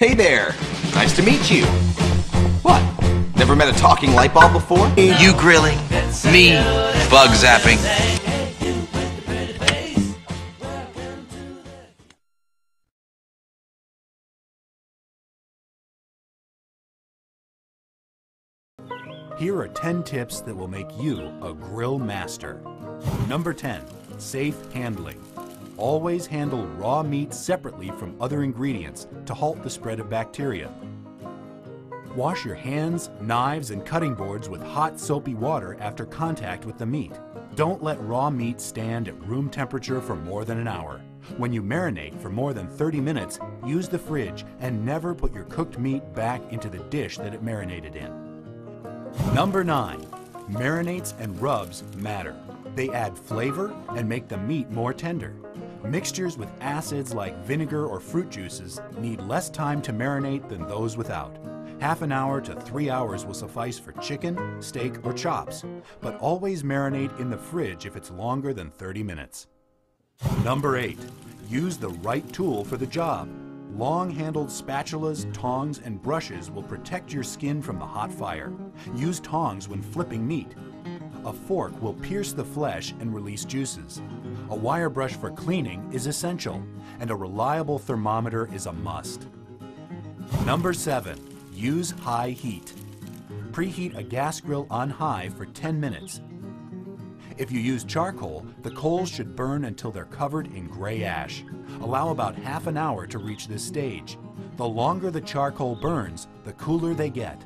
Hey there! Nice to meet you. What? Never met a talking light bulb before? You grilling, me bug zapping. Here are 10 tips that will make you a grill master. Number 10, safe handling. Always handle raw meat separately from other ingredients to halt the spread of bacteria. Wash your hands, knives, and cutting boards with hot soapy water after contact with the meat. Don't let raw meat stand at room temperature for more than an hour. When you marinate for more than 30 minutes, use the fridge and never put your cooked meat back into the dish that it marinated in. Number 9, marinades and rubs matter. They add flavor and make the meat more tender. Mixtures with acids like vinegar or fruit juices need less time to marinate than those without. Half an hour to 3 hours will suffice for chicken, steak, or chops, but always marinate in the fridge if it's longer than 30 minutes. Number 8, use the right tool for the job. Long-handled spatulas, tongs, and brushes will protect your skin from the hot fire. Use tongs when flipping meat. A fork will pierce the flesh and release juices. A wire brush for cleaning is essential, and a reliable thermometer is a must. Number 7, use high heat. Preheat a gas grill on high for 10 minutes. If you use charcoal, the coals should burn until they're covered in gray ash. Allow about half an hour to reach this stage. The longer the charcoal burns, the cooler they get.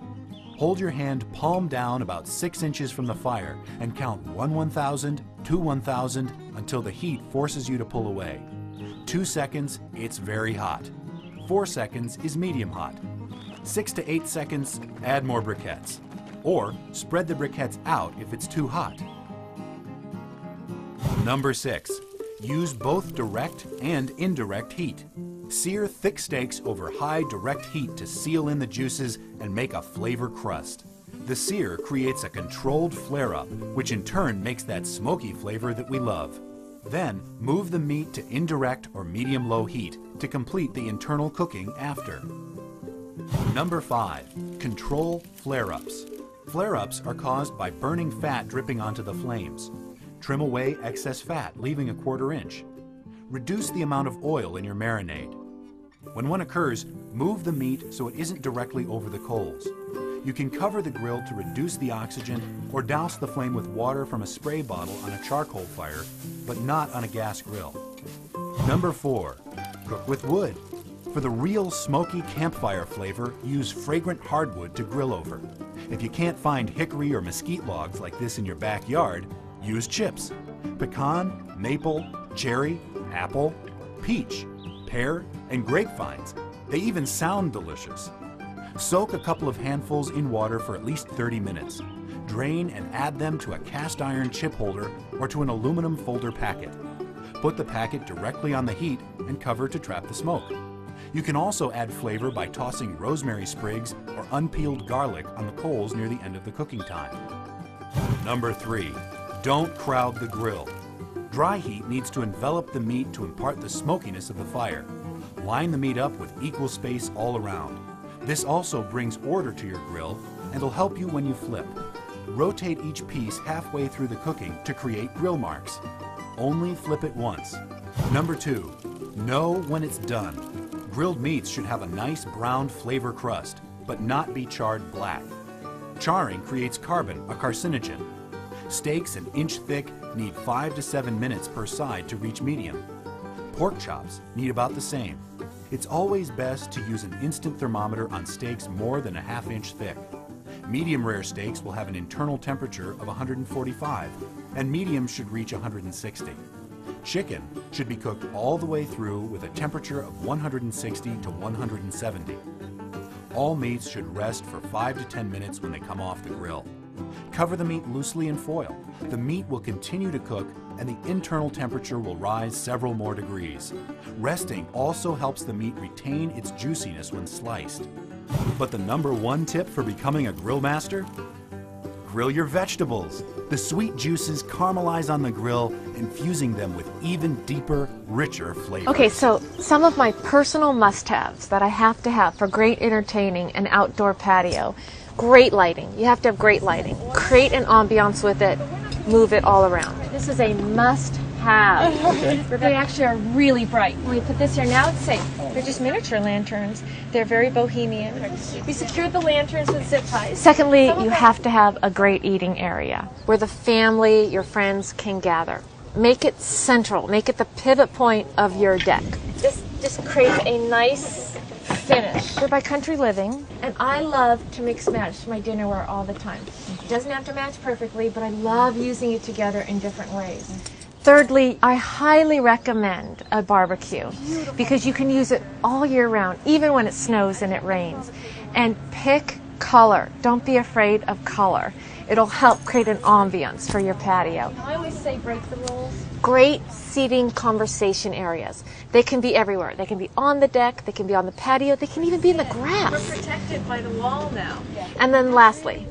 Hold your hand palm down about 6 inches from the fire and count 1/1000, 2/1000 until the heat forces you to pull away. 2 seconds, it's very hot. 4 seconds is medium hot. 6 to 8 seconds, add more briquettes. Or spread the briquettes out if it's too hot. Number 6, use both direct and indirect heat. Sear thick steaks over high direct heat to seal in the juices and make a flavor crust. The sear creates a controlled flare-up, which in turn makes that smoky flavor that we love. Then, move the meat to indirect or medium-low heat to complete the internal cooking after. Number 5, control flare-ups. Flare-ups are caused by burning fat dripping onto the flames. Trim away excess fat, leaving a 1/4 inch. Reduce the amount of oil in your marinade. When one occurs, move the meat so it isn't directly over the coals. You can cover the grill to reduce the oxygen or douse the flame with water from a spray bottle on a charcoal fire, but not on a gas grill. Number 4, cook with wood. For the real smoky campfire flavor, use fragrant hardwood to grill over. If you can't find hickory or mesquite logs like this in your backyard, use chips. Pecan, maple, cherry, apple, peach, pear, and grapevines. They even sound delicious. Soak a couple of handfuls in water for at least 30 minutes. Drain and add them to a cast iron chip holder or to an aluminum folder packet. Put the packet directly on the heat and cover to trap the smoke. You can also add flavor by tossing rosemary sprigs or unpeeled garlic on the coals near the end of the cooking time. Number 3, don't crowd the grill. Dry heat needs to envelop the meat to impart the smokiness of the fire. Line the meat up with equal space all around. This also brings order to your grill and will help you when you flip. Rotate each piece halfway through the cooking to create grill marks. Only flip it once. Number 2, know when it's done. Grilled meats should have a nice brown flavor crust, but not be charred black. Charring creates carbon, a carcinogen. Steaks an inch thick need 5 to 7 minutes per side to reach medium. Pork chops need about the same. It's always best to use an instant thermometer on steaks more than a ½ inch thick. Medium rare steaks will have an internal temperature of 145, and mediums should reach 160. Chicken should be cooked all the way through with a temperature of 160 to 170. All meats should rest for 5 to 10 minutes when they come off the grill. Cover the meat loosely in foil. The meat will continue to cook and the internal temperature will rise several more degrees. Resting also helps the meat retain its juiciness when sliced. But the number 1 tip for becoming a grill master? grill your vegetables. The sweet juices caramelize on the grill, infusing them with even deeper, richer flavors. Okay, so some of my personal must-haves that I have to have for great entertaining and outdoor patio. Great lighting. You have to have great lighting. Create an ambiance with it. Move it all around. This is a must-have. Okay. They actually are really bright. When we put this here, now it's safe. They're just miniature lanterns. They're very bohemian. We secured the lanterns with zip ties. Secondly, you have to have a great eating area where the family, your friends can gather. Make it central. Make it the pivot point of your deck. This just creates a nice finish. We're by Country Living, and I love to mix match my dinnerware all the time. It doesn't have to match perfectly, but I love using it together in different ways. Thirdly, I highly recommend a barbecue because you can use it all year round, even when it snows and it rains. And pick color. Don't be afraid of color. It'll help create an ambiance for your patio. I always say break the rules. Great seating conversation areas. They can be everywhere. They can be on the deck, they can be on the patio, they can even be in the grass. We're protected by the wall now. And then lastly,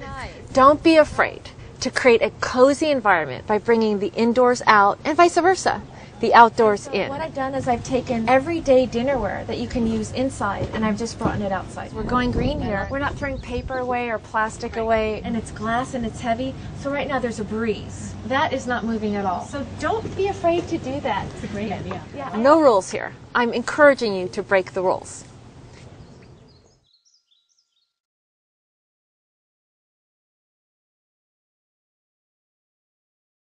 don't be afraid to create a cozy environment by bringing the indoors out and vice versa, the outdoors in. What I've done is I've taken everyday dinnerware that you can use inside and I've just brought it outside. We're going green here. We're not throwing paper away or plastic away, and it's glass and it's heavy, so right now there's a breeze. That is not moving at all. So don't be afraid to do that. It's a great idea. Yeah. No rules here. I'm encouraging you to break the rules.